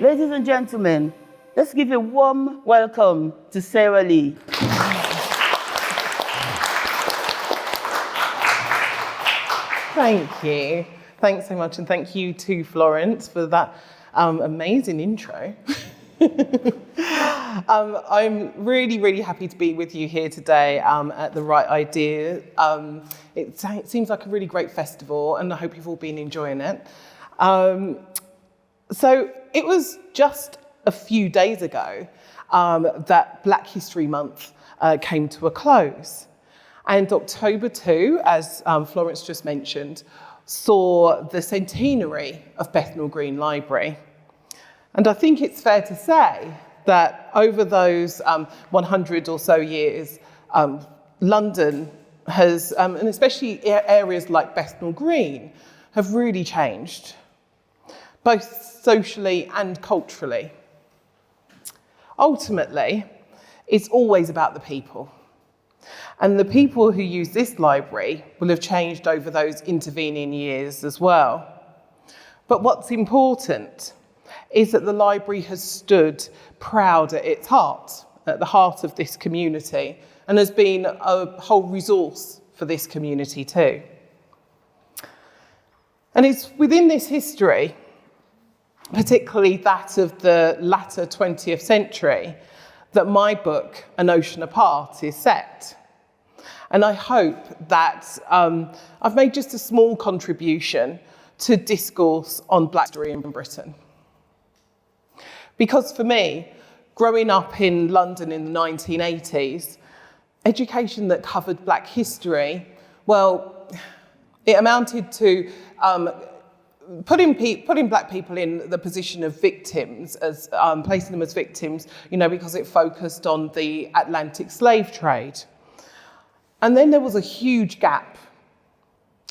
Ladies and gentlemen, let's give a warm welcome to Sarah Lee. Thank you. Thanks so much, and thank you to Florence for that amazing intro. I'm really, really happy to be with you here today at the Writeidea. It seems like a really great festival, and I hope you've all been enjoying it. So it was just a few days ago that Black History Month came to a close. And October 2, as Florence just mentioned, saw the centenary of Bethnal Green Library. And I think it's fair to say that over those 100 or so years, London has, and especially areas like Bethnal Green, have really changed, both socially and culturally. Ultimately, it's always about the people. And the people who use this library will have changed over those intervening years as well. But what's important is that the library has stood proud at its heart, at the heart of this community, and has been a whole resource for this community too. And it's within this history, particularly that of the latter 20th century, that my book, An Ocean Apart, is set. And I hope that I've made just a small contribution to discourse on Black history in Britain. Because for me, growing up in London in the 1980s, education that covered Black history, well, it amounted to putting Black people in the position of victims, as placing them as victims, because it focused on the Atlantic slave trade. And then there was a huge gap.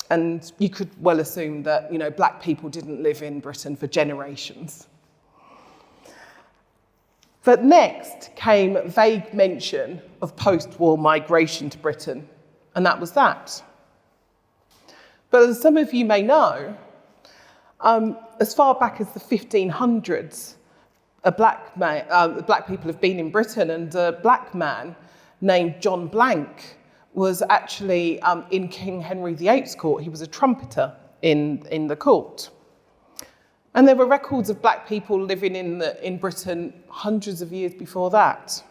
And you could well assume that, Black people didn't live in Britain for generations. But next came vague mention of post-war migration to Britain, and that was that. But as some of you may know, as far back as the 1500s, Black people have been in Britain, and a Black man named John Blank was actually in King Henry VIII's court. He was a trumpeter in the court. And there were records of Black people living in Britain hundreds of years before that.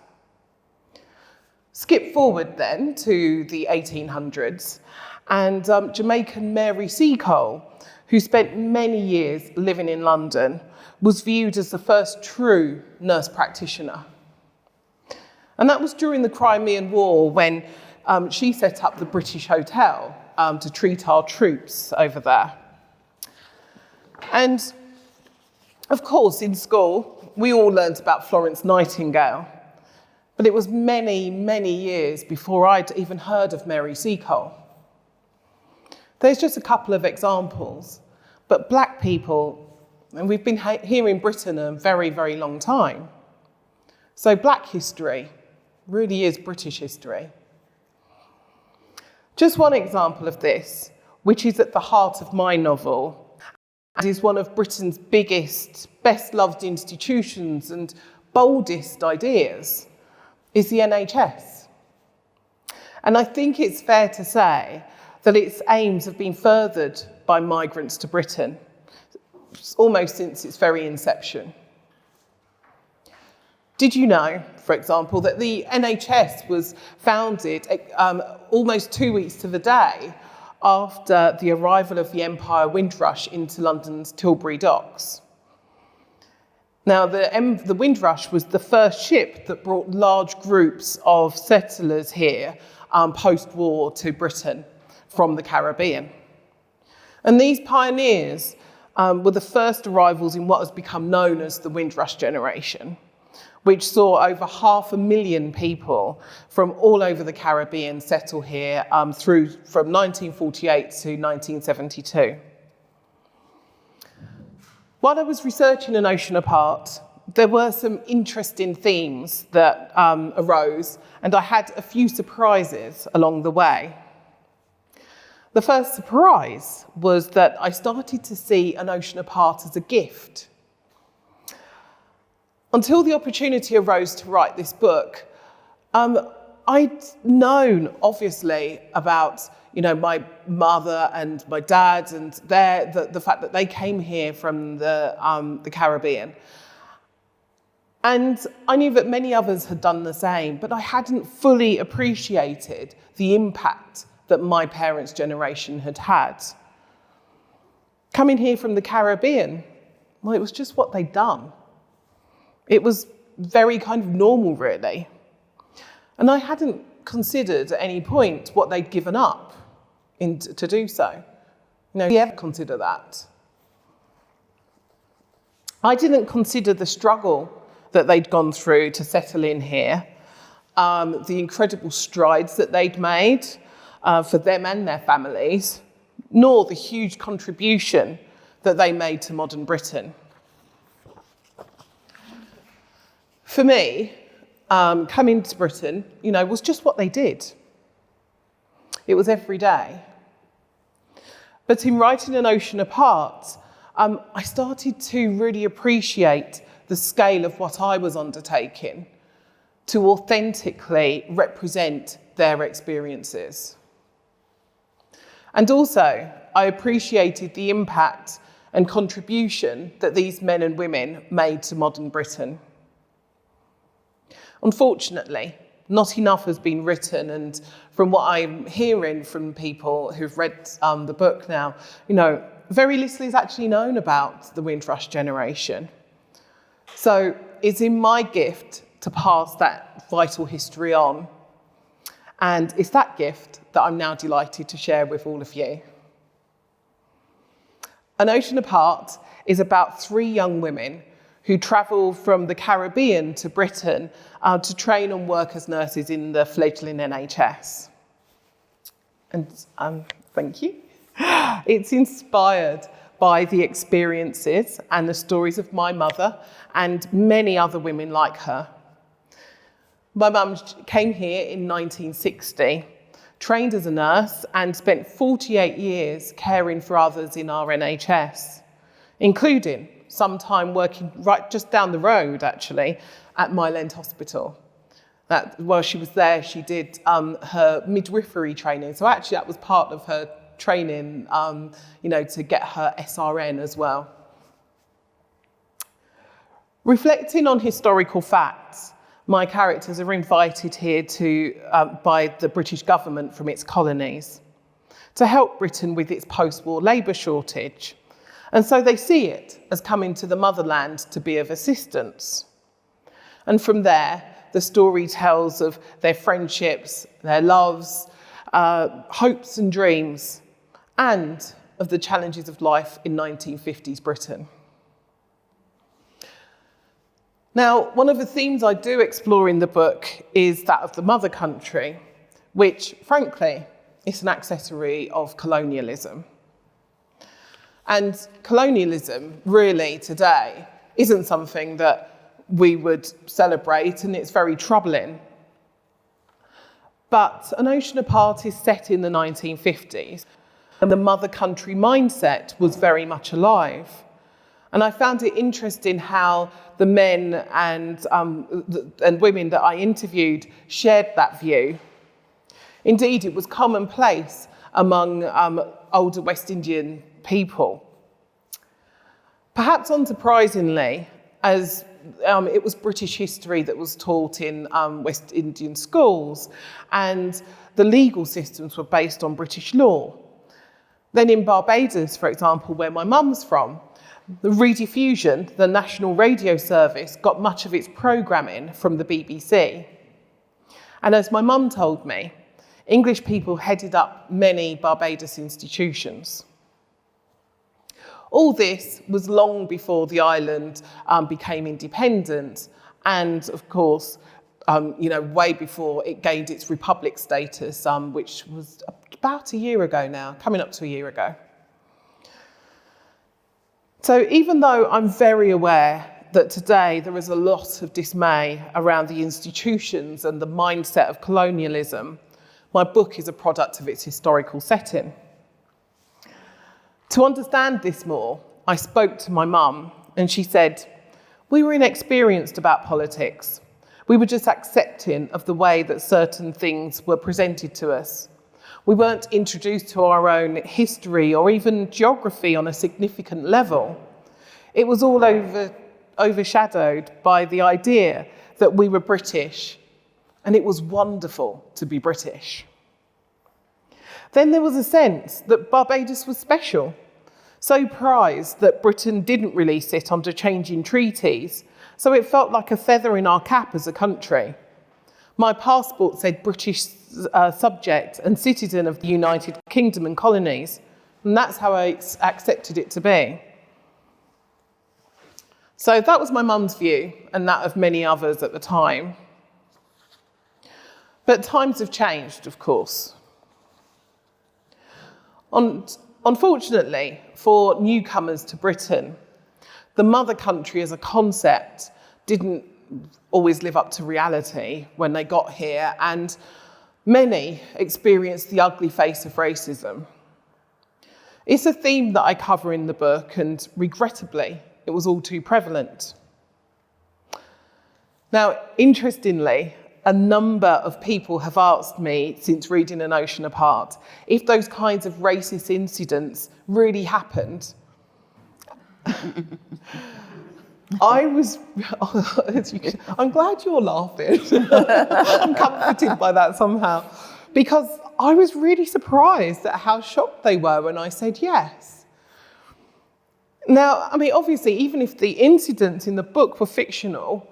Skip forward then to the 1800s, and Jamaican Mary Seacole, who spent many years living in London, was viewed as the first true nurse practitioner. And that was during the Crimean War, when she set up the British Hotel to treat our troops over there. And of course, in school, we all learnt about Florence Nightingale, but it was many, many years before I'd even heard of Mary Seacole. There's just a couple of examples, but Black people, and we've been here in Britain a very, very long time. So Black history really is British history. Just one example of this, which is at the heart of my novel, and is one of Britain's biggest, best-loved institutions and boldest ideas, is the NHS. And I think it's fair to say that its aims have been furthered by migrants to Britain, almost since its very inception. Did you know, for example, that the NHS was founded almost 2 weeks to the day after the arrival of the Empire Windrush into London's Tilbury docks? Now, the Windrush was the first ship that brought large groups of settlers here post-war to Britain from the Caribbean. And these pioneers were the first arrivals in what has become known as the Windrush Generation, which saw over 500,000 people from all over the Caribbean settle here from 1948 to 1972. While I was researching An Ocean Apart, there were some interesting themes that arose, and I had a few surprises along the way. The first surprise was that I started to see An Ocean Apart as a gift. Until the opportunity arose to write this book, I'd known, obviously, about my mother and my dad and the fact that they came here from the Caribbean. And I knew that many others had done the same, but I hadn't fully appreciated the impact that my parents' generation had had. Coming here from the Caribbean, well, it was just what they'd done. It was very kind of normal, really. And I hadn't considered at any point what they'd given up to do so. Did you ever consider that? I didn't consider the struggle that they'd gone through to settle in here, the incredible strides that they'd made for them and their families, nor the huge contribution that they made to modern Britain. For me, coming to Britain, was just what they did. It was every day. But in writing An Ocean Apart, I started to really appreciate the scale of what I was undertaking to authentically represent their experiences. And also, I appreciated the impact and contribution that these men and women made to modern Britain. Unfortunately, not enough has been written, and from what I'm hearing from people who've read the book now, very little is actually known about the Windrush Generation. So it's in my gift to pass that vital history on, and it's that gift that I'm now delighted to share with all of you. An Ocean Apart is about 3 young women who travel from the Caribbean to Britain to train and work as nurses in the fledgling NHS. And thank you. It's inspired by the experiences and the stories of my mother and many other women like her. My mum came here in 1960, trained as a nurse and spent 48 years caring for others in our NHS, including some time working right just down the road, actually, at Mile End Hospital. While she was there, she did her midwifery training. So actually, that was part of her training, to get her SRN as well. Reflecting on historical facts, my characters are invited here by the British government from its colonies to help Britain with its post-war labour shortage. And so they see it as coming to the motherland to be of assistance. And from there, the story tells of their friendships, their loves, hopes and dreams, and of the challenges of life in 1950s Britain. Now, one of the themes I do explore in the book is that of the mother country, which, frankly, is an accessory of colonialism. And colonialism, really, today, isn't something that we would celebrate, and it's very troubling. But An Ocean Apart is set in the 1950s, and the mother country mindset was very much alive. And I found it interesting how the men and women that I interviewed shared that view. Indeed, it was commonplace among older West Indian people. Perhaps unsurprisingly, as it was British history that was taught in West Indian schools, and the legal systems were based on British law. Then in Barbados, for example, where my mum's from, the rediffusion, the national radio service, got much of its programming from the BBC. And as my mum told me, English people headed up many Barbados institutions. All this was long before the island became independent, and of course, way before it gained its republic status, which was about a year ago now, coming up to a year ago. So even though I'm very aware that today there is a lot of dismay around the institutions and the mindset of colonialism, my book is a product of its historical setting. To understand this more, I spoke to my mum, and she said, We were inexperienced about politics. We were just accepting of the way that certain things were presented to us. We weren't introduced to our own history or even geography on a significant level. It was all overshadowed by the idea that we were British, and it was wonderful to be British. Then there was a sense that Barbados was special, so prized that Britain didn't release it under changing treaties, so it felt like a feather in our cap as a country. My passport said British subject and citizen of the United Kingdom and colonies, and that's how I accepted it to be. So that was my mum's view, and that of many others at the time. But times have changed, of course. Unfortunately, for newcomers to Britain, the mother country as a concept didn't always live up to reality when they got here, and many experienced the ugly face of racism. It's a theme that I cover in the book, and regrettably, it was all too prevalent. Now, interestingly, a number of people have asked me since reading An Ocean Apart if those kinds of racist incidents really happened. I'm glad you're laughing. I'm comforted by that somehow, because I was really surprised at how shocked they were when I said yes. Now, I mean, obviously, even if the incidents in the book were fictional,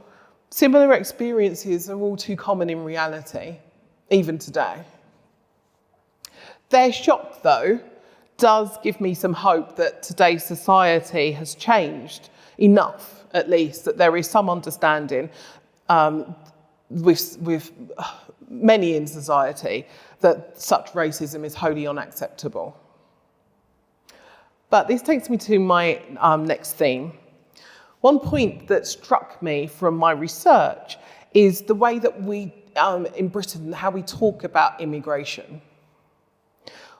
similar experiences are all too common in reality, even today. Their shock, though, does give me some hope that today's society has changed enough, at least, that there is some understanding with many in society that such racism is wholly unacceptable. But this takes me to my next theme. One point that struck me from my research is the way that we, in Britain, how we talk about immigration.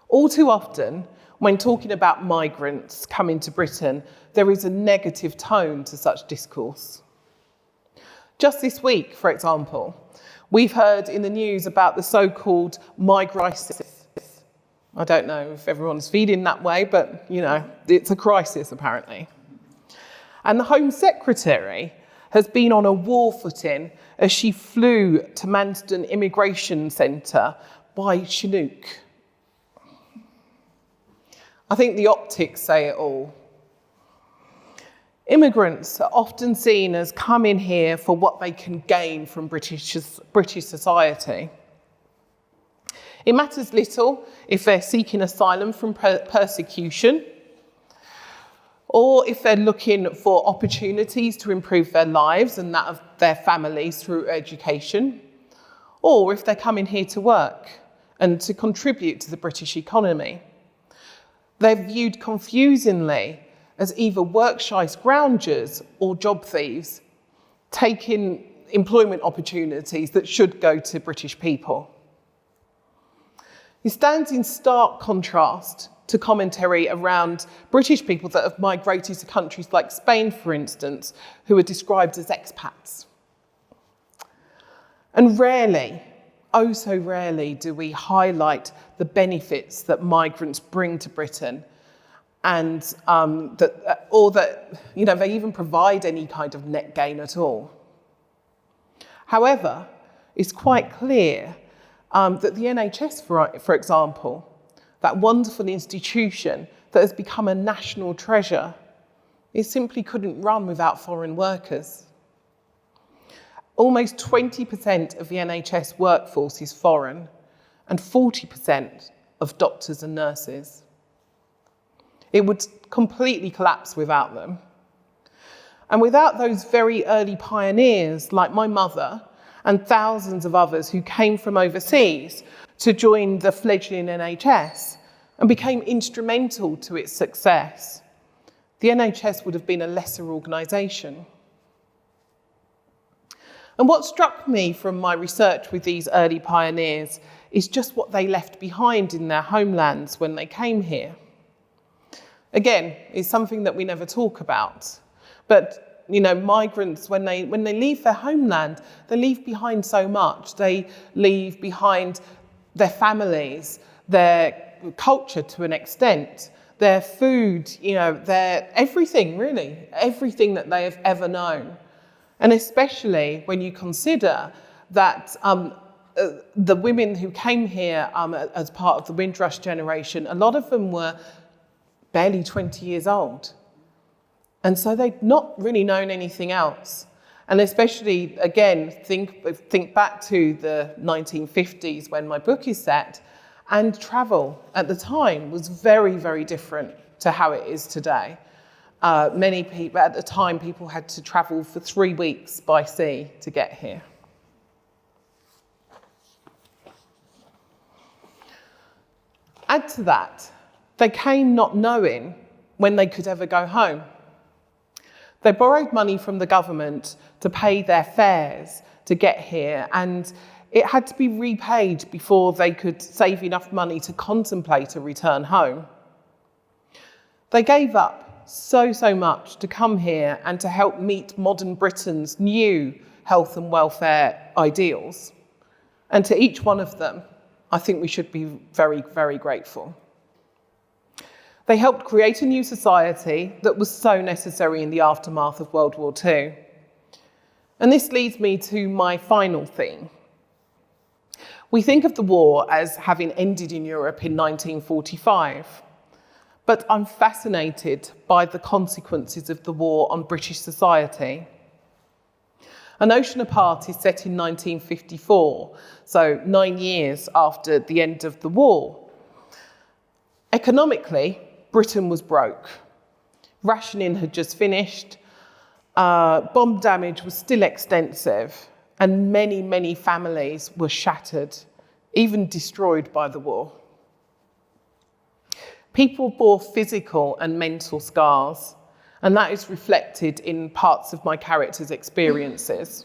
All too often, when talking about migrants coming to Britain, there is a negative tone to such discourse. Just this week, for example, we've heard in the news about the so-called migrcrisis. I don't know if everyone's feeling that way, but, you know, it's a crisis, apparently. And the Home Secretary has been on a war footing as she flew to Manston Immigration Centre by Chinook. I think the optics say it all. Immigrants are often seen as coming here for what they can gain from British society. It matters little if they're seeking asylum from persecution, or if they're looking for opportunities to improve their lives and that of their families through education, or if they're coming here to work and to contribute to the British economy. They're viewed confusingly as either work-shy scroungers or job thieves, taking employment opportunities that should go to British people. It stands in stark contrast to commentary around British people that have migrated to countries like Spain, for instance, who are described as expats. And rarely, oh so rarely, do we highlight the benefits that migrants bring to Britain, and that they even provide any kind of net gain at all. However, it's quite clear that the NHS, for example, that wonderful institution that has become a national treasure, it simply couldn't run without foreign workers. Almost 20% of the NHS workforce is foreign, and 40% of doctors and nurses. It would completely collapse without them. And without those very early pioneers like my mother and thousands of others who came from overseas to join the fledgling NHS and became instrumental to its success, the NHS would have been a lesser organisation. And what struck me from my research with these early pioneers is just what they left behind in their homelands when they came here. Again, it's something that we never talk about, but migrants, when they leave their homeland, they leave behind so much. They leave behind their families, their culture to an extent, their food, their everything, really, everything that they have ever known. And especially when you consider that the women who came here as part of the Windrush Generation, a lot of them were barely 20 years old. And so they'd not really known anything else. And especially, again, think back to the 1950s when my book is set, and travel at the time was very, very different to how it is today. Many people, at the time, people had to travel for 3 weeks by sea to get here. Add to that, they came not knowing when they could ever go home. They borrowed money from the government to pay their fares to get here, and it had to be repaid before they could save enough money to contemplate a return home. They gave up so much to come here and to help meet modern Britain's new health and welfare ideals. And to each one of them, I think we should be very, very grateful. They helped create a new society that was so necessary in the aftermath of World War II. And this leads me to my final theme. We think of the war as having ended in Europe in 1945, but I'm fascinated by the consequences of the war on British society. An Ocean Apart is set in 1954, so 9 years after the end of the war. Economically, Britain was broke. Rationing had just finished, bomb damage was still extensive, and many families were shattered, even destroyed by the war. People bore physical and mental scars, and that is reflected in parts of my characters' experiences.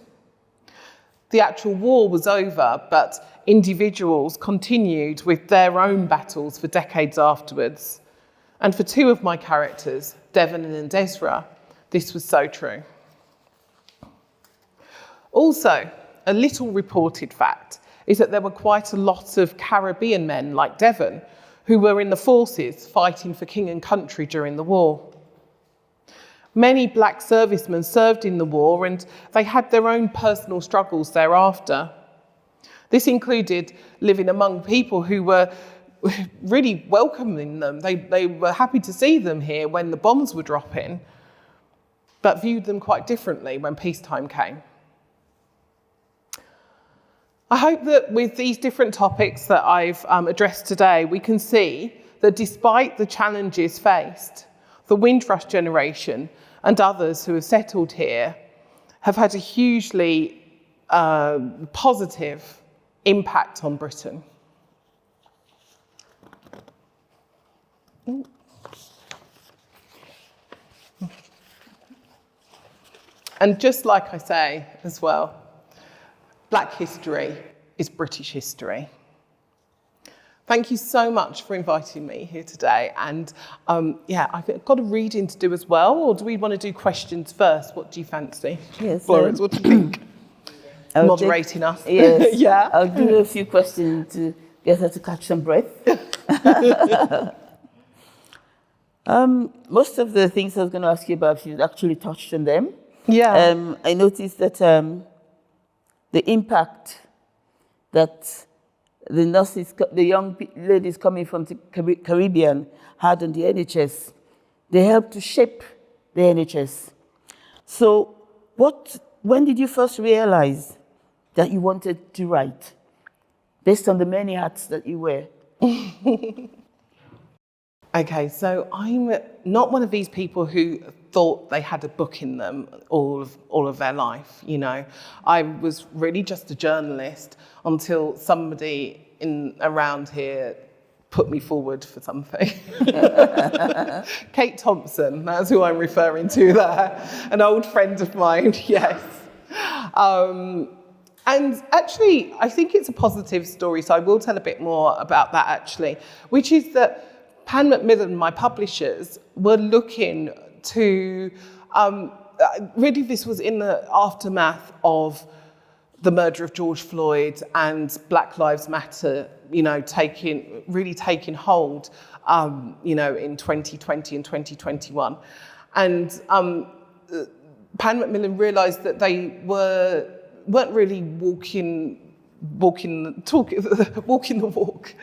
The actual war was over, but individuals continued with their own battles for decades afterwards. And for two of my characters, Devon and Ezra, this was so true. Also, a little reported fact is that there were quite a lot of Caribbean men like Devon who were in the forces fighting for king and country during the war. Many black servicemen served in the war, and they had their own personal struggles thereafter. This included living among people who were really welcoming them. They were happy to see them here when the bombs were dropping, but viewed them quite differently when peacetime came. I hope that with these different topics that I've addressed today, we can see that despite the challenges faced, the Windrush Generation and others who have settled here have had a hugely positive impact on Britain. And just like I say as well, Black history is British history. Thank you so much for inviting me here today. And I've got a reading to do as well, or do we want to do questions first? What do you fancy? Yes. Florence, what do you think? Moderating us. Yes. Yeah. I'll do a few questions to get her to catch some breath. Most of the things I was going to ask you about, you actually touched on them. Yeah. I noticed that the impact that the nurses, the young ladies coming from the Caribbean had on the NHS, they helped to shape the NHS. So when did you first realize that you wanted to write, based on the many hats that you wear? Okay, so I'm not one of these people who thought they had a book in them all of their life, you know. I was really just a journalist until somebody around here put me forward for something. Kate Thompson, that's who I'm referring to there, an old friend of mine, yes. And actually, I think it's a positive story, so I will tell a bit more about that actually, which is that Pan Macmillan, my publishers, were looking to really this was in the aftermath of the murder of George Floyd and Black Lives Matter, really taking hold, in 2020 and 2021. And Pan Macmillan realised that they weren't really walking the walk.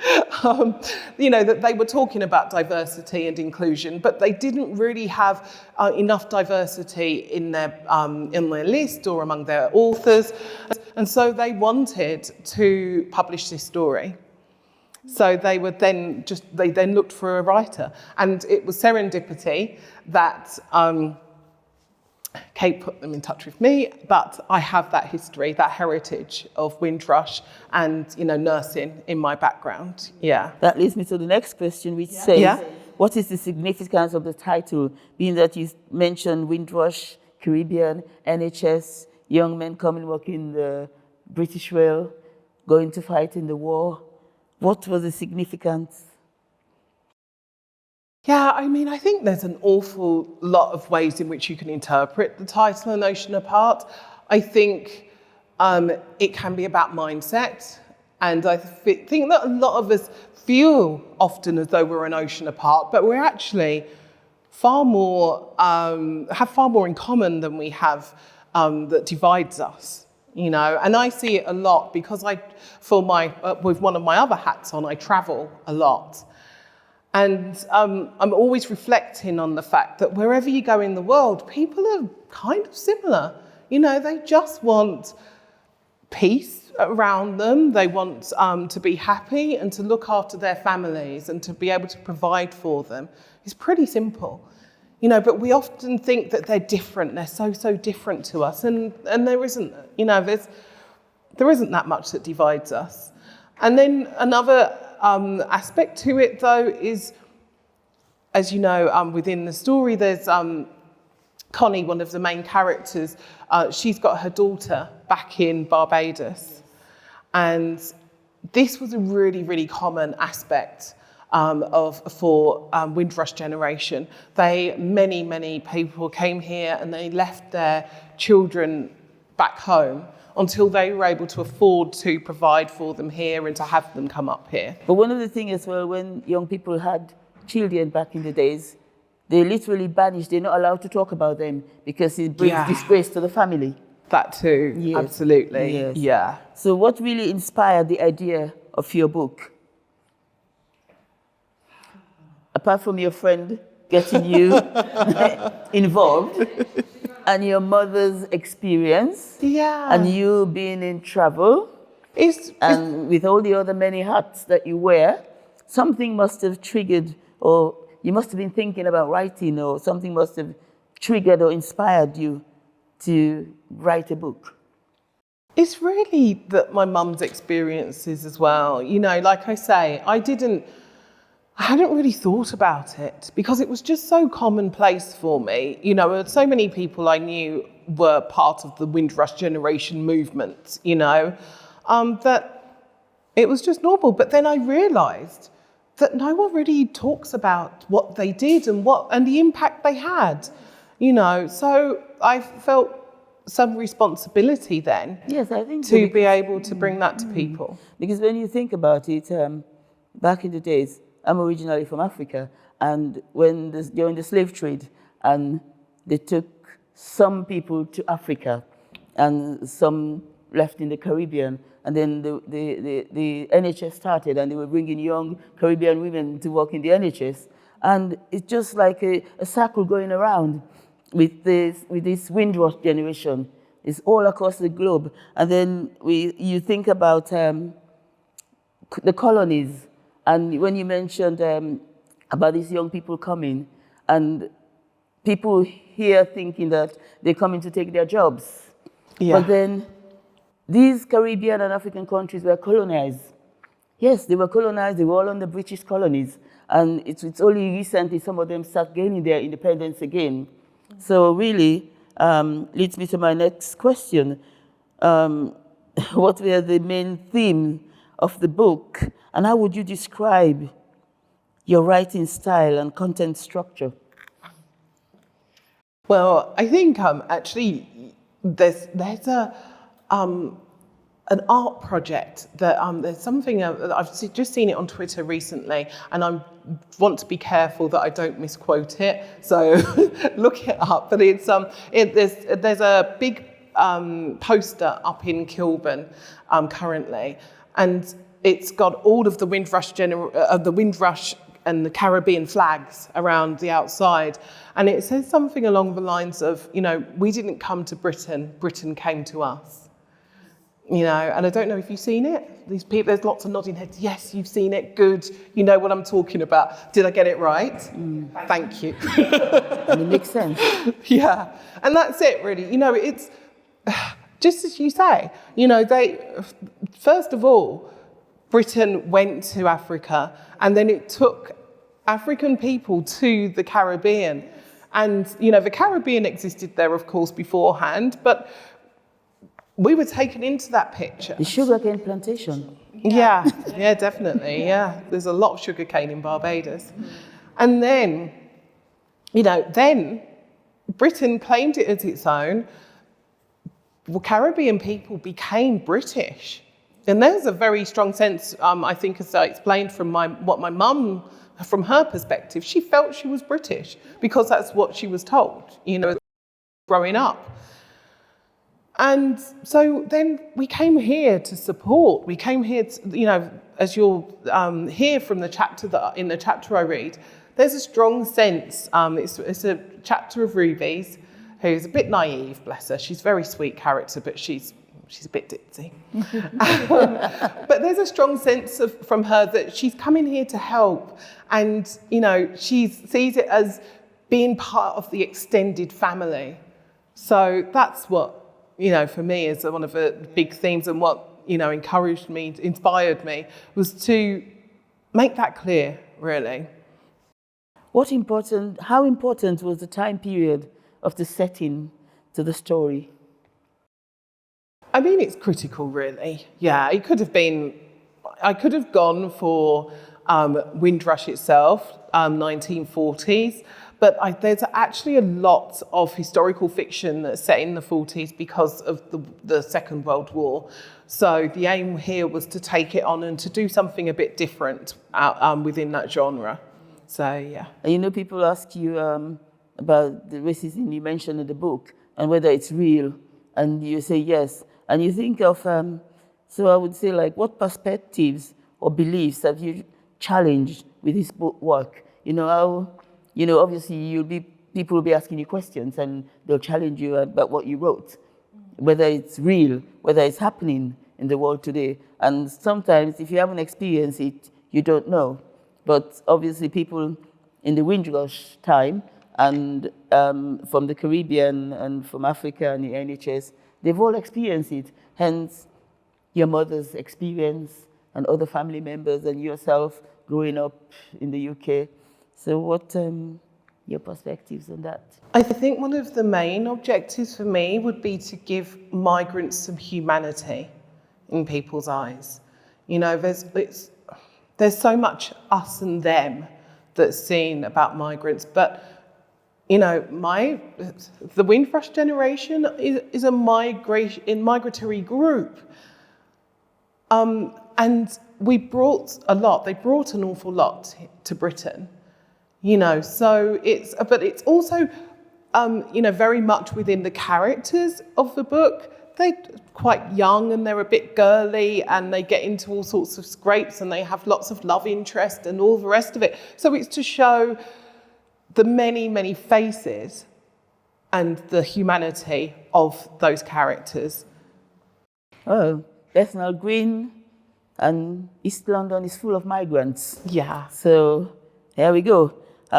That they were talking about diversity and inclusion, but they didn't really have enough diversity in their list or among their authors, and so they wanted to publish this story. So they then looked for a writer, and it was serendipity that Kate put them in touch with me, but I have that history, that heritage of Windrush and, nursing in my background. Yeah. That leads me to the next question, which says, what is the significance of the title, being that you mentioned Windrush, Caribbean, NHS, young men coming working in the British Rail, going to fight in the war? What was the significance? Yeah, I think there's an awful lot of ways in which you can interpret the title An Ocean Apart. I think it can be about mindset. And I think that a lot of us feel often as though we're an ocean apart, but we're actually far more, have far more in common than we have that divides us. And I see it a lot because with one of my other hats on, I travel a lot. And I'm always reflecting on the fact that wherever you go in the world, people are kind of similar. They just want peace around them. They want to be happy and to look after their families and to be able to provide for them. It's pretty simple. But we often think that they're different. They're so different to us. And there isn't, there isn't that much that divides us. And then another aspect to it, though, is, as you know, within the story, there's Connie, one of the main characters. She's got her daughter back in Barbados. And this was a really, really common aspect for Windrush Generation. Many people came here and they left their children back home until they were able to afford to provide for them here and to have them come up here. But one of the things as well, when young people had children back in the days, they literally banished, they're not allowed to talk about them because it brings disgrace to the family. That too, yes. Absolutely, yes. Yeah. So what really inspired the idea of your book? Apart from your friend getting you involved, and your mother's experience, and you being in travel, and with all the other many hats that you wear, something must have triggered, or you must have been thinking about writing, or something must have triggered or inspired you to write a book. It's really that my mum's experiences as well. Like I say, I hadn't really thought about it because it was just so commonplace for me. So many people I knew were part of the Windrush Generation movement, that it was just normal. But then I realised that no one really talks about what they did and the impact they had, So I felt some responsibility then to be able to bring that to people. Because when you think about it, back in the days, I'm originally from Africa, and during the slave trade, and they took some people to Africa, and some left in the Caribbean, and then the NHS started, and they were bringing young Caribbean women to work in the NHS, and it's just like a circle going around with this Windrush generation. It's all across the globe, and then you think about the colonies. And when you mentioned about these young people coming, and people here thinking that they're coming to take their jobs. Yeah. But then these Caribbean and African countries were colonized. Yes, they were colonized, they were all under British colonies. And it's only recently some of them start gaining their independence again. So really, leads me to my next question. What were the main themes of the book, and how would you describe your writing style and content structure? Well, I think actually there's an art project that there's something I've just seen it on Twitter recently, and I want to be careful that I don't misquote it. So look it up. But it's there's a big poster up in Kilburn currently, and it's got all of the Windrush and the Caribbean flags around the outside. And it says something along the lines of, we didn't come to Britain, Britain came to us. And I don't know if you've seen it. These people, there's lots of nodding heads. Yes, you've seen it. Good. You know what I'm talking about. Did I get it right? Thank you. And it makes sense. Yeah. And that's it, really. It's just as you say, first of all, Britain went to Africa, and then it took African people to the Caribbean. And, the Caribbean existed there, of course, beforehand, but we were taken into that picture. The sugarcane plantation. Yeah, definitely, yeah. There's a lot of sugarcane in Barbados. And then, then Britain claimed it as its own. Well, Caribbean people became British. And there's a very strong sense, I think, as I explained from what my mum, from her perspective, she felt she was British because that's what she was told, growing up. And so then we came here to support. We came here to, as you'll hear from the chapter in the chapter I read, there's a strong sense. It's a chapter of Ruby's, who's a bit naive, bless her. She's a very sweet character, but she's a bit ditzy. But there's a strong sense from her that she's coming here to help, and she sees it as being part of the extended family. So that's what for me is one of the big themes, and what encouraged me, inspired me, was to make that clear, really. How important was the time period of the setting to the story? I mean, it's critical, really. Yeah, it could have been. I could have gone for Windrush itself, 1940s, but there's actually a lot of historical fiction that's set in the 40s because of the Second World War. So the aim here was to take it on and to do something a bit different within that genre. So yeah. And people ask you about the racism you mentioned in the book and whether it's real, and you say yes. And you think of, so I would say, like, what perspectives or beliefs have you challenged with this book work? Obviously people will be asking you questions and they'll challenge you about what you wrote, whether it's real, whether it's happening in the world today. And sometimes if you haven't experienced it, you don't know. But obviously people in the Windrush time and from the Caribbean and from Africa and the NHS, they've all experienced it. Hence, your mother's experience and other family members and yourself growing up in the UK. So what your perspectives on that? I think one of the main objectives for me would be to give migrants some humanity in people's eyes. There's so much us and them that's seen about migrants, but the Windrush Generation is a migratory group. And they brought an awful lot to Britain, so but it's also, very much within the characters of the book. They're quite young and they're a bit girly and they get into all sorts of scrapes and they have lots of love interest and all the rest of it. So it's to show the many, many faces and the humanity of those characters. Oh, Bethnal Green and East London is full of migrants. Yeah. So here we go. I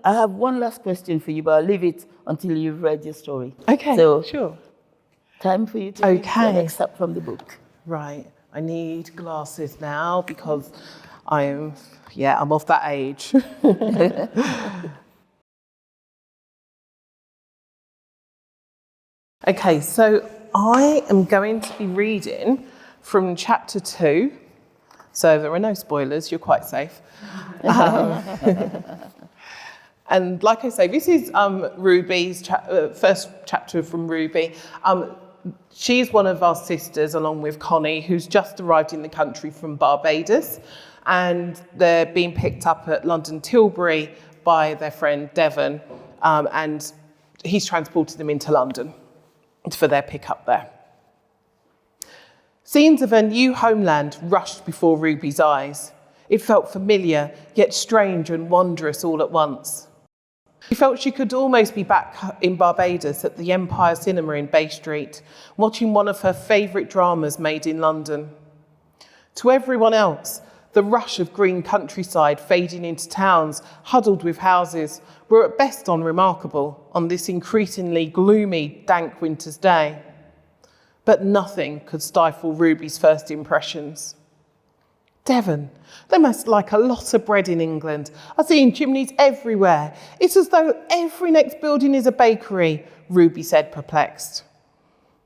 have one last question for you, but I'll leave it until you've read your story. Okay, so, sure. Time for you to read an excerpt from the book. Right. I need glasses now because I'm of that age. Okay, so I am going to be reading from chapter 2. So there are no spoilers, you're quite safe. And like I say, this is Ruby's first chapter from Ruby. She's one of our sisters, along with Connie, who's just arrived in the country from Barbados. And they're being picked up at London Tilbury by their friend Devon. And he's transported them into London for their pickup there. Scenes of her new homeland rushed before Ruby's eyes. It felt familiar, yet strange and wondrous all at once. She felt she could almost be back in Barbados at the Empire Cinema in Bay Street, watching one of her favourite dramas made in London. To everyone else, the rush of green countryside fading into towns huddled with houses were at best unremarkable on this increasingly gloomy, dank winter's day. But nothing could stifle Ruby's first impressions. Devon, they must like a lot of bread in England. I've seen chimneys everywhere. It's as though every next building is a bakery, Ruby said, perplexed.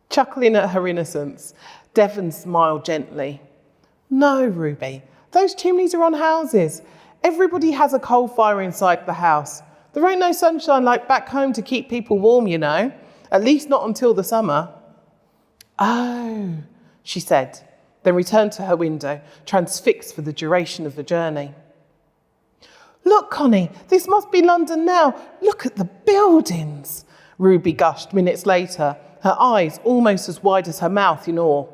Chuckling at her innocence, Devon smiled gently. No, Ruby, those chimneys are on houses. Everybody has a coal fire inside the house. There ain't no sunshine like back home to keep people warm, you know, at least not until the summer. Oh, she said, then returned to her window, transfixed for the duration of the journey. Look, Connie, this must be London now. Look at the buildings, Ruby gushed minutes later, her eyes almost as wide as her mouth in awe.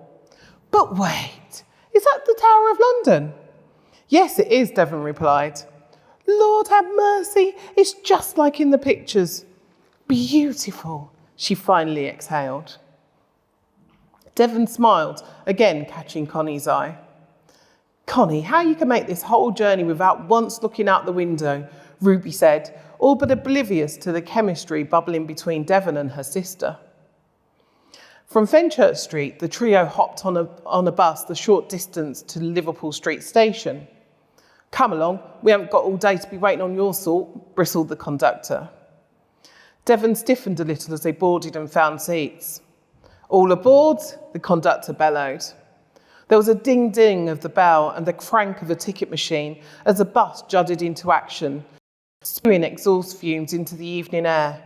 But wait, is that the Tower of London? Yes, it is, Devon replied. Lord have mercy, it's just like in the pictures. Beautiful, she finally exhaled. Devon smiled, again catching Connie's eye. Connie, how you can make this whole journey without once looking out the window, Ruby said, all but oblivious to the chemistry bubbling between Devon and her sister. From Fenchurch Street, the trio hopped on a bus the short distance to Liverpool Street Station. Come along, we haven't got all day to be waiting on your sort, bristled the conductor. Devon stiffened a little as they boarded and found seats. All aboard, the conductor bellowed. There was a ding-ding of the bell and the crank of a ticket machine as the bus juddered into action, spewing exhaust fumes into the evening air.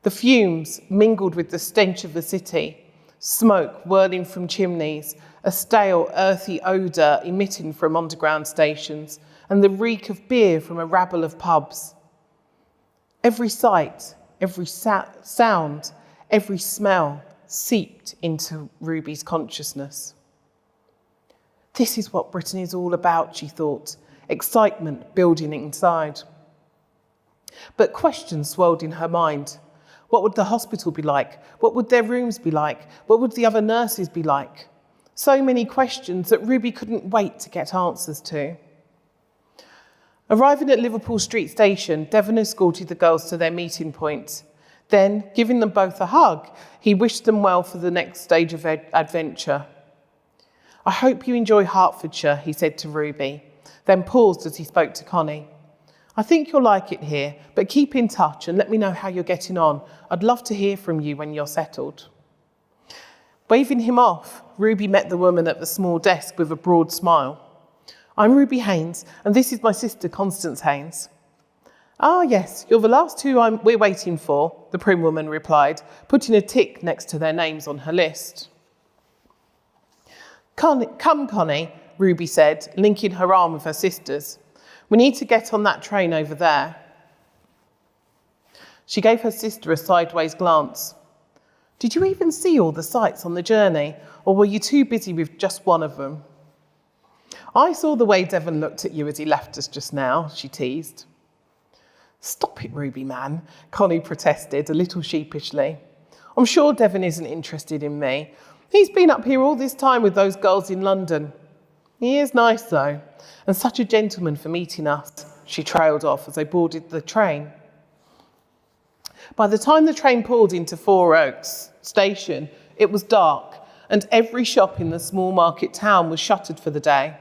The fumes mingled with the stench of the city, smoke whirling from chimneys, a stale, earthy odour emitting from underground stations, and the reek of beer from a rabble of pubs. Every sight, every sound, every smell seeped into Ruby's consciousness. This is what Britain is all about, she thought, excitement building inside. But questions swirled in her mind. What would the hospital be like? What would their rooms be like? What would the other nurses be like? So many questions that Ruby couldn't wait to get answers to. Arriving at Liverpool Street Station, Devon escorted the girls to their meeting point. Then, giving them both a hug, he wished them well for the next stage of adventure. I hope you enjoy Hertfordshire, he said to Ruby, then paused as he spoke to Connie. I think you'll like it here, but keep in touch and let me know how you're getting on. I'd love to hear from you when you're settled. Waving him off, Ruby met the woman at the small desk with a broad smile. I'm Ruby Haynes, and this is my sister Constance Haynes. Ah, yes, you're the last two we're waiting for, the prim woman replied, putting a tick next to their names on her list. Come, Connie, Ruby said, linking her arm with her sister's. We need to get on that train over there. She gave her sister a sideways glance. Did you even see all the sights on the journey, or were you too busy with just one of them? I saw the way Devon looked at you as he left us just now, she teased. Stop it, Ruby, man, Connie protested, a little sheepishly. I'm sure Devon isn't interested in me. He's been up here all this time with those girls in London. He is nice, though, and such a gentleman for meeting us, she trailed off as they boarded the train. By the time the train pulled into Four Oaks Station, it was dark, and every shop in the small market town was shuttered for the day.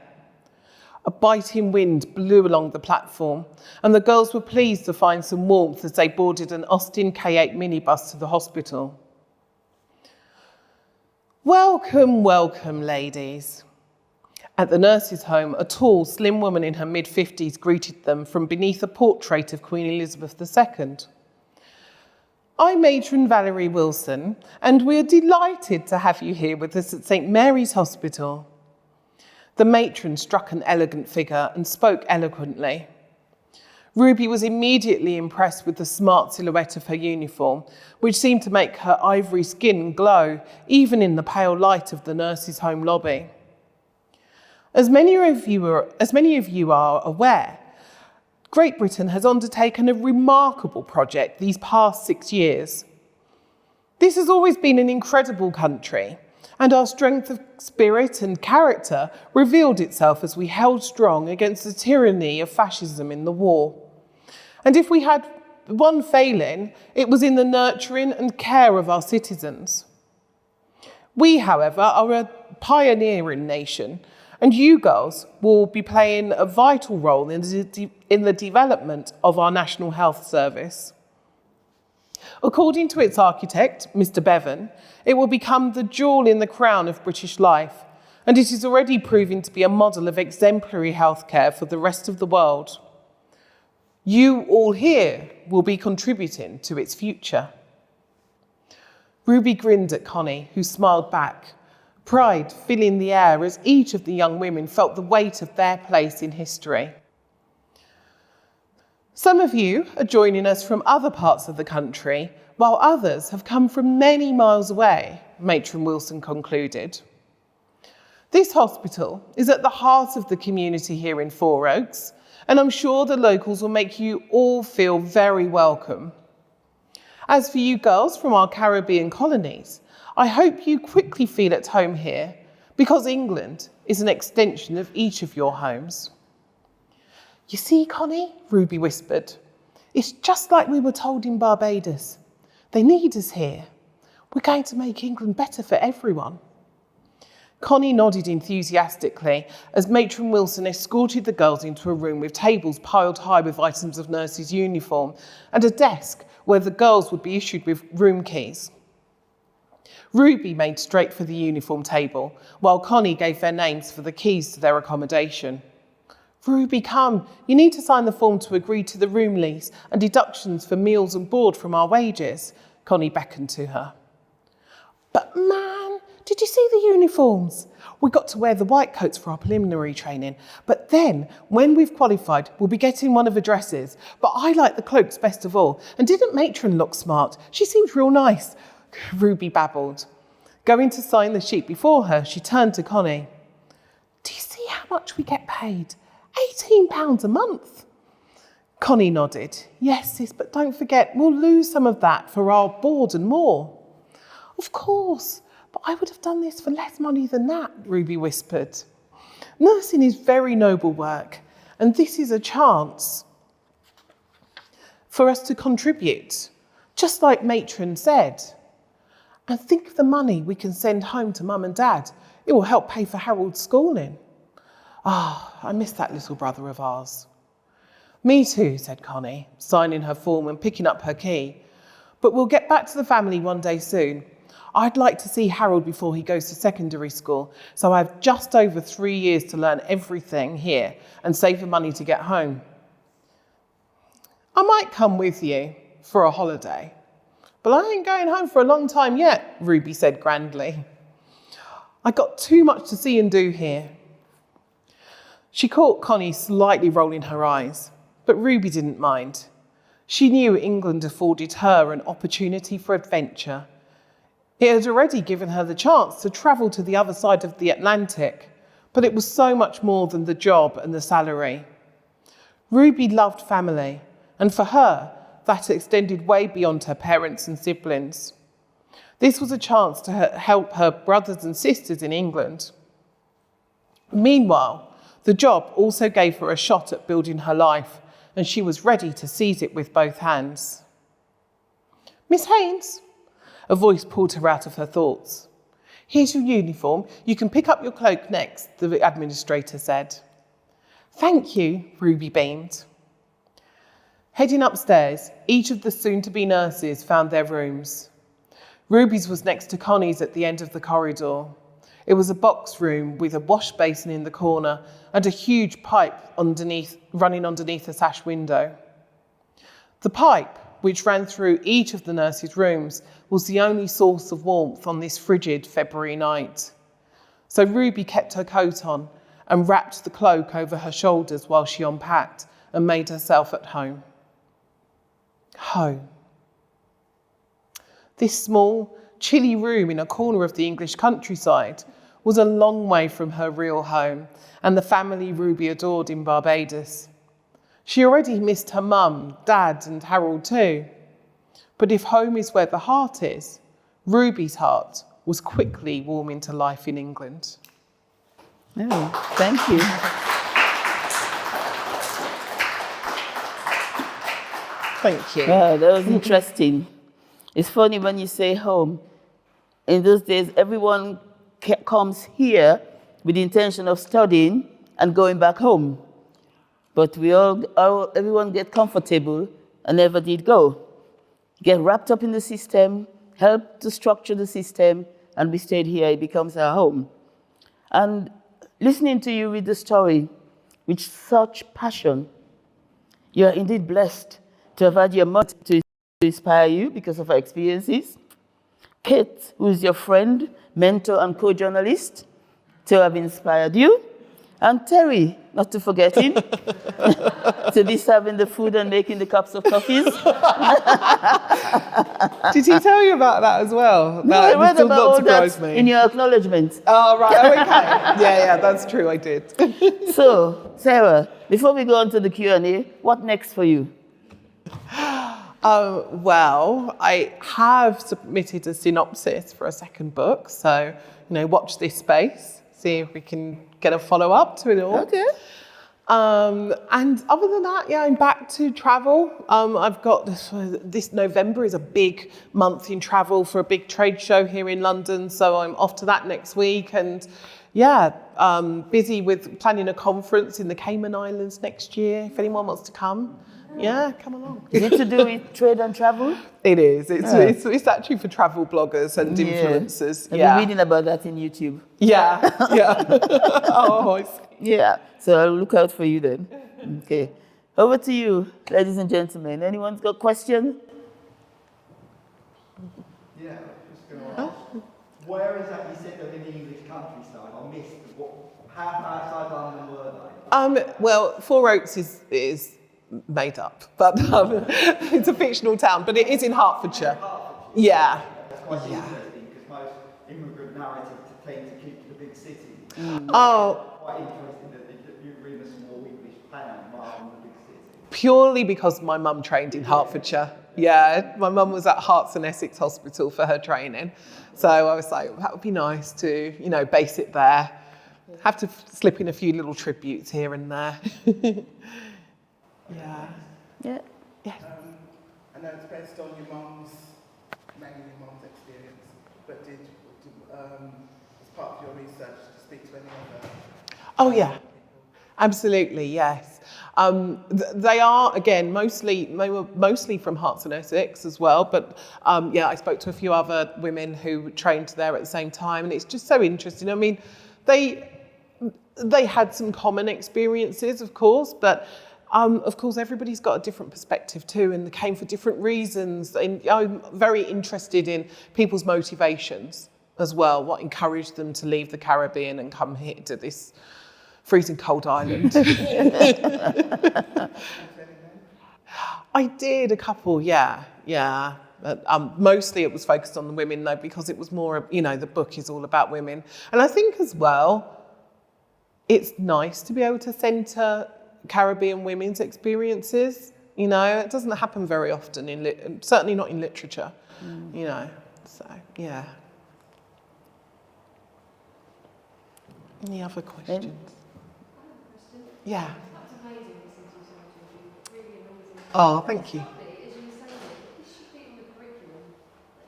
A biting wind blew along the platform, and the girls were pleased to find some warmth as they boarded an Austin K8 minibus to the hospital. Welcome, welcome, ladies. At the nurses' home, a tall, slim woman in her mid-50s greeted them from beneath a portrait of Queen Elizabeth II. I'm Matron Valerie Wilson, and we're delighted to have you here with us at St Mary's Hospital. The matron struck an elegant figure and spoke eloquently. Ruby was immediately impressed with the smart silhouette of her uniform, which seemed to make her ivory skin glow, even in the pale light of the nurses' home lobby. As many of you are aware, Great Britain has undertaken a remarkable project these past 6 years. This has always been an incredible country, and our strength of spirit and character revealed itself as we held strong against the tyranny of fascism in the war. And if we had one failing, it was in the nurturing and care of our citizens. We, however, are a pioneering nation, and you girls will be playing a vital role in the development of our National Health Service. According to its architect, Mr. Bevan, it will become the jewel in the crown of British life, and it is already proving to be a model of exemplary healthcare for the rest of the world. You all here will be contributing to its future. Ruby grinned at Connie, who smiled back, pride filling the air as each of the young women felt the weight of their place in history. Some of you are joining us from other parts of the country, while others have come from many miles away, Matron Wilson concluded. This hospital is at the heart of the community here in Four Oaks, and I'm sure the locals will make you all feel very welcome. As for you girls from our Caribbean colonies, I hope you quickly feel at home here, because England is an extension of each of your homes. You see, Connie, Ruby whispered, it's just like we were told in Barbados. They need us here. We're going to make England better for everyone. Connie nodded enthusiastically as Matron Wilson escorted the girls into a room with tables piled high with items of nurses' uniform and a desk where the girls would be issued with room keys. Ruby made straight for the uniform table, while Connie gave their names for the keys to their accommodation. Ruby, come, you need to sign the form to agree to the room lease and deductions for meals and board from our wages, Connie beckoned to her. But man, did you see the uniforms? We got to wear the white coats for our preliminary training, but then when we've qualified, we'll be getting one of the dresses. But I like the cloaks best of all, and didn't Matron look smart? She seemed real nice, Ruby babbled. Going to sign the sheet before her, she turned to Connie. Do you see how much we get paid? £18 a month. Connie nodded. Yes, sis, but don't forget, we'll lose some of that for our board and more. Of course, but I would have done this for less money than that, Ruby whispered. Nursing is very noble work, and this is a chance for us to contribute, just like Matron said. And think of the money we can send home to Mum and Dad. It will help pay for Harold's schooling. I miss that little brother of ours. Me too, said Connie, signing her form and picking up her key. But we'll get back to the family one day soon. I'd like to see Harold before he goes to secondary school, so I have just over 3 years to learn everything here and save the money to get home. I might come with you for a holiday, but I ain't going home for a long time yet, Ruby said grandly. I got too much to see and do here. She caught Connie slightly rolling her eyes, but Ruby didn't mind. She knew England afforded her an opportunity for adventure. It had already given her the chance to travel to the other side of the Atlantic, but it was so much more than the job and the salary. Ruby loved family, and for her, that extended way beyond her parents and siblings. This was a chance to help her brothers and sisters in England. Meanwhile, the job also gave her a shot at building her life, and she was ready to seize it with both hands. Miss Haynes, a voice pulled her out of her thoughts. Here's your uniform. You can pick up your cloak next, the administrator said. Thank you, Ruby beamed. Heading upstairs, each of the soon-to-be nurses found their rooms. Ruby's was next to Connie's at the end of the corridor. It was a box room with a wash basin in the corner and a huge pipe running underneath a sash window. The pipe, which ran through each of the nurses' rooms, was the only source of warmth on this frigid February night. So Ruby kept her coat on and wrapped the cloak over her shoulders while she unpacked and made herself at home. Home. This small, chilly room in a corner of the English countryside was a long way from her real home and the family Ruby adored in Barbados. She already missed her mum, dad and Harold too. But if home is where the heart is, Ruby's heart was quickly warming to life in England. Oh, thank you. Thank you. Wow, that was interesting. It's funny when you say home. In those days, everyone comes here with the intention of studying and going back home. But everyone get comfortable and never did go. Get wrapped up in the system, help to structure the system, and we stayed here. It becomes our home. And listening to you read the story with such passion, you are indeed blessed to have had your mother to inspire you because of her experiences. Kate, who is your friend, mentor, and co-journalist, to have inspired you. And Terry, not to forget him, to be serving the food and making the cups of coffees. Did he tell you about that as well? No, I read about all that in your acknowledgement. Oh, right, oh, okay. Yeah, that's true, I did. So, Sarah, before we go on to the Q&A, what next for you? Well, I have submitted a synopsis for a second book, so, watch this space, see if we can get a follow-up to it all. Okay. And other than that, I'm back to travel. I've got this November is a big month in travel for a big trade show here in London, so I'm off to that next week, and busy with planning a conference in the Cayman Islands next year, if anyone wants to come. Yeah, come along. Is it to do with trade and travel? It is. It's actually for travel bloggers and influencers. I've been reading about that in YouTube. Yeah. Yeah, so I'll look out for you then. Okay. Over to you, ladies and gentlemen. Anyone's got questions? Yeah, I was just going to ask. Where is that? You said they're in the English countryside. I missed how outside London were they? Well, Four Oaks is made up, but it's a fictional town, but it is in Hertfordshire. Yeah. That's quite interesting because most immigrant narratives tend to keep to the big cities. Oh. Quite interesting that you're in a small English town rather than the big city. Purely because my mum trained in Hertfordshire. Yeah, my mum was at Herts and Essex Hospital for her training. So I was like, that would be nice to, base it there. Have to slip in a few little tributes here and there. Yeah. I know it's based on mainly your mum's experience, but did as part of your research to speak to any other? Oh yeah, absolutely, yes. They are again mostly from Herts and Essex as well, but I spoke to a few other women who trained there at the same time, and it's just so interesting. I mean, they had some common experiences, of course, but of course, everybody's got a different perspective too, and they came for different reasons. And I'm very interested in people's motivations as well, what encouraged them to leave the Caribbean and come here to this freezing cold island. I did a couple, yeah. But, mostly it was focused on the women though, because it was more, the book is all about women. And I think as well, it's nice to be able to centre Caribbean women's experiences. It doesn't happen very often certainly not in literature. So yeah. Any other questions? Yeah. That's amazing listening to you, really amazing. Oh, thank you. As you were saying, this should be in the curriculum.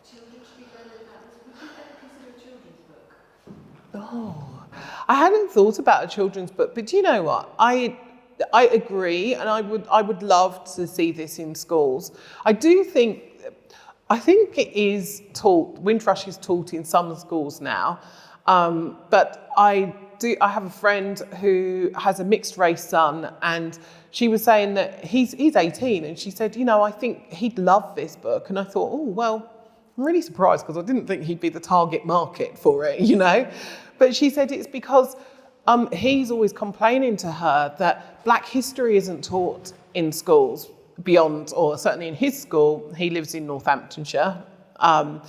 Children should be learning about this. Would you ever consider a children's book? Oh, I hadn't thought about a children's book, but do you know what? I agree, and I would love to see this in schools. I think it is taught. Windrush is taught in some schools now, But I have a friend who has a mixed race son, and she was saying that he's 18, and she said, I think he'd love this book. And I thought, oh, well, I'm really surprised because I didn't think he'd be the target market for it, But she said it's because he's always complaining to her that Black history isn't taught in schools beyond, or certainly in his school. He lives in Northamptonshire. And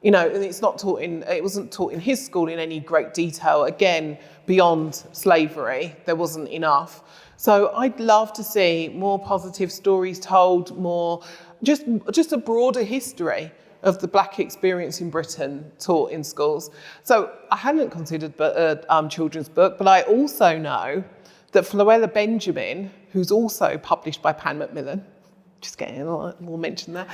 it wasn't taught in his school in any great detail. Again, beyond slavery, there wasn't enough. So I'd love to see more positive stories told, more just a broader history of the Black experience in Britain taught in schools. So I hadn't considered a children's book, but I also know that Floella Benjamin, who's also published by Pan Macmillan, just getting a little mention there,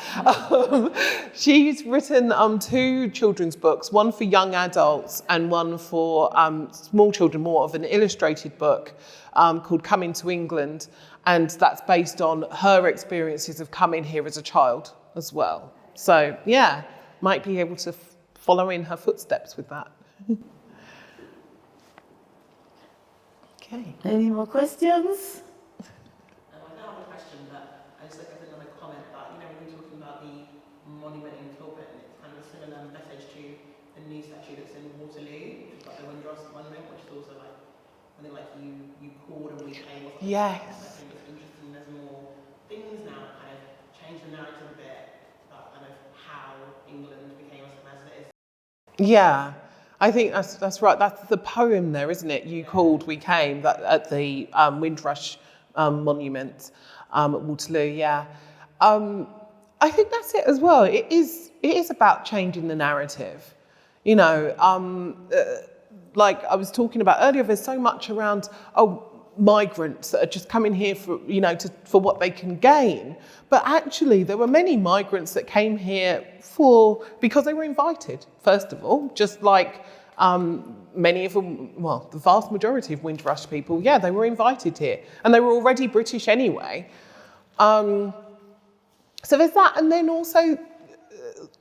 she's written 2 children's books, one for young adults and one for small children, more of an illustrated book called Coming to England. And that's based on her experiences of coming here as a child as well. So, yeah, might be able to follow in her footsteps with that. Okay. Any more questions? I don't have a question, but I just like another comment that, when we're talking about the monument in Kilburn, it's kind of a similar message to the new statue that's in Waterloo, which is like the Windrush monument, which is also like, I think like you called and we came or something. Yes. I think it's interesting, there's more things now that kind of change the narrative a bit about kind of how England became as it is. Yeah. I think that's right. That's the poem there, isn't it? You called, we came. That at the Windrush monument at Waterloo. Yeah, I think that's it as well. It is about changing the narrative. Like I was talking about earlier, there's so much around migrants that are just coming here for for what they can gain. But actually, there were many migrants that came here because they were invited. First of all, just like many of them, well, the vast majority of Windrush people, they were invited here, and they were already British anyway. So there's that, and then also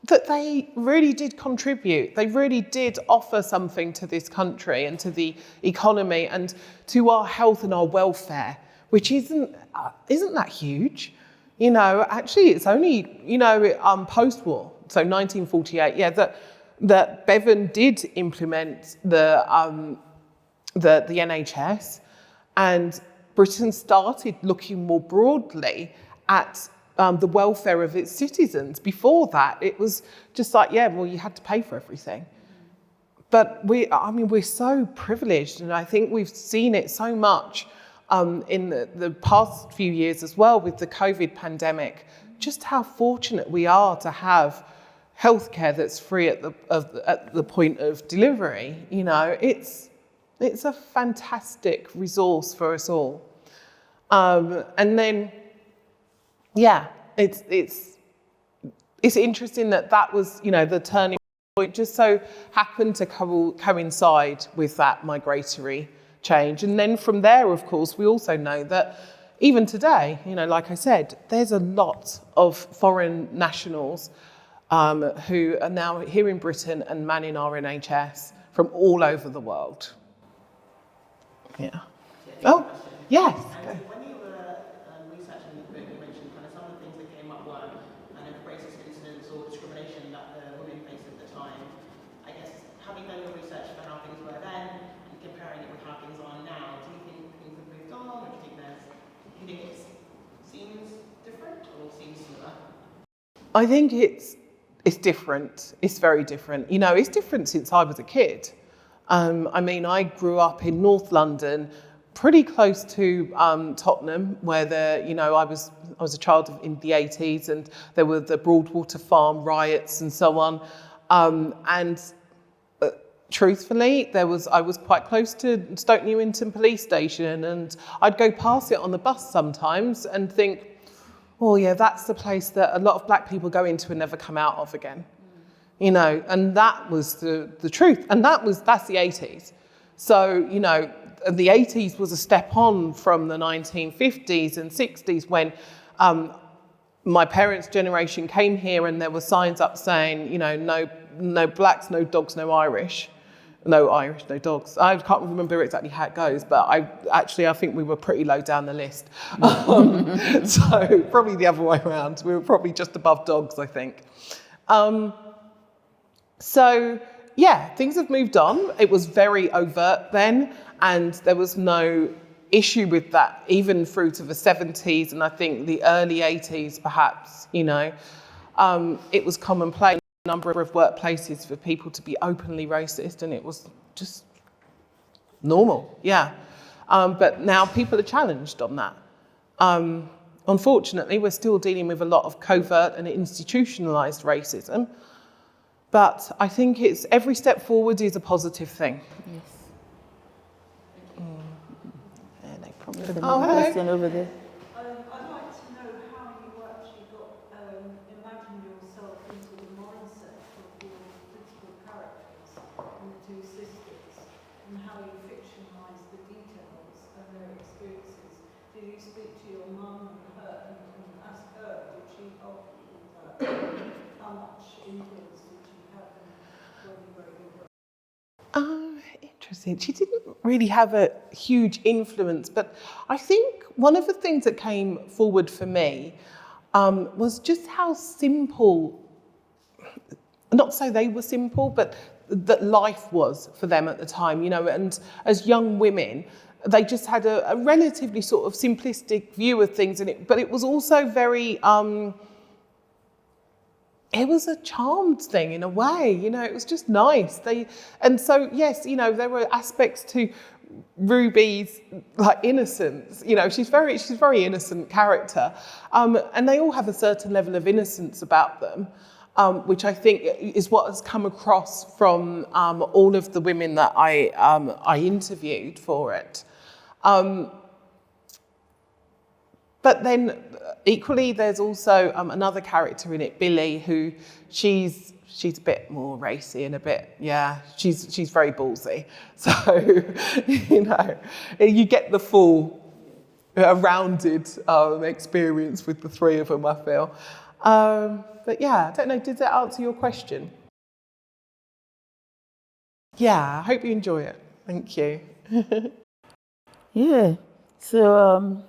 that they really did contribute. They really did offer something to this country and to the economy and to our health and our welfare, which isn't that huge. Actually, it's only post-war, so 1948. That Bevan did implement the NHS, and Britain started looking more broadly at the welfare of its citizens. Before that, it was just like, you had to pay for everything. But we're so privileged, and I think we've seen it so much in the past few years as well with the COVID pandemic, just how fortunate we are to have healthcare that's free at the point of delivery. It's a fantastic resource for us all. And then, it's interesting that was, the turning point just so happened to coincide with that migratory change. And then from there, of course, we also know that even today, like I said, there's a lot of foreign nationals who are now here in Britain and manning our NHS from all over the world. Yeah. Oh, yes. When you were researching the book, you mentioned kind of some of the things that came up were kind of racist incidents or discrimination that the women faced at the time. I guess having done your research for how things were then and comparing it with how things are now, do you think things have moved on, or do you think it seems different or seems similar? I think it's different. It's very different. It's different since I was a kid. I grew up in North London, pretty close to Tottenham, where I was a child in the 80s, and there were the Broadwater Farm riots and so on. Truthfully, I was quite close to Stoke Newington police station, and I'd go past it on the bus sometimes and think, oh yeah, that's the place that a lot of black people go into and never come out of again. And that was the truth. And that's the 80s. So, the 80s was a step on from the 1950s and 60s when my parents' generation came here and there were signs up saying, no blacks, no dogs, no Irish. no Irish, no dogs. I can't remember exactly how it goes, but I think we were pretty low down the list. So probably the other way around. We were probably just above dogs, I think. So yeah, things have moved on. It was very overt then, and there was no issue with that, even through to the 70s and I think the early 80s, perhaps, you know. It was commonplace in a number of workplaces for people to be openly racist, and it was just normal, yeah. But now people are challenged on that. Unfortunately, we're still dealing with a lot of covert and institutionalised racism, but I think it's every step forward is a positive thing. Yes. Question over there. I'd like to know how you actually imagined yourself into the mindset of your principal characters and the two sisters, and how you fictionalised the details and their experiences. Did you speak to your mum and her, and ask her, did she help you with that? How much influence did you have when you wrote your book? Interesting. She didn't really have a huge influence, but I think one of the things that came forward for me was just how simple, not to say they were simple, but that life was for them at the time, you know, and as young women, they just had a relatively sort of simplistic view of things, but it was also very, it was a charmed thing in a way, you know, it was just nice. And so, yes, you know, there were aspects to Ruby's like innocence, you know, she's very innocent character. And they all have a certain level of innocence about them, which I think is what has come across from all of the women that I interviewed for it. But then equally, there's also another character in it, Billy, who she's a bit more racy and a bit, yeah, she's very ballsy. So, you know, you get the full rounded experience with the three of them, I feel. But yeah, I don't know, did that answer your question? Yeah, I hope you enjoy it. Thank you. Yeah, so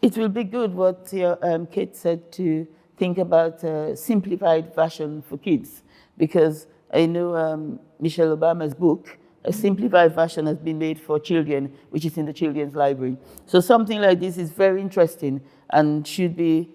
it will be good what your Kate said to think about a simplified version for kids, because I know Michelle Obama's book, a simplified version has been made for children, which is in the children's library. So something like this is very interesting and should be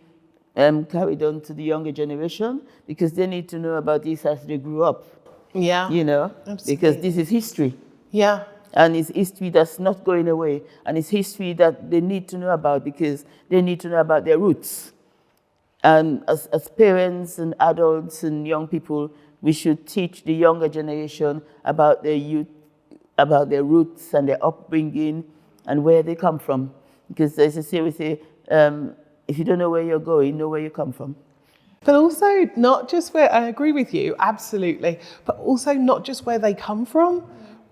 carried on to the younger generation, because they need to know about this as they grew up. Yeah, you know, absolutely. Because this is history. Yeah. And it's history that's not going away. And it's history that they need to know about, because they need to know about their roots. And as parents and adults and young people, we should teach the younger generation about their youth, about their roots and their upbringing and where they come from. Because as I say, we say, if you don't know where you're going, know where you come from. But also not just where, I agree with you, absolutely, but also not just where they come from,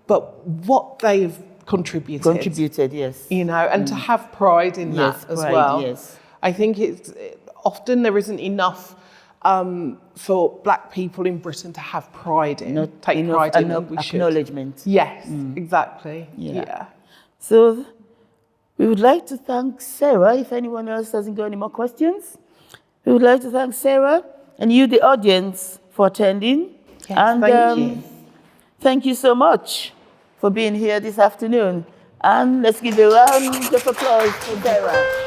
but what they've contributed. Contributed, yes. You know, and to have pride in that as well. Yes. I think often there isn't enough for Black people in Britain to have pride in, take pride in, and we should. Acknowledgement. Yes, exactly. Yeah. So we would like to thank Sarah, if anyone else hasn't got any more questions. We would like to thank Sarah and you, the audience, for attending. Yes, and thank you. Thank you so much for being here this afternoon. And let's give a round of applause for Sarah.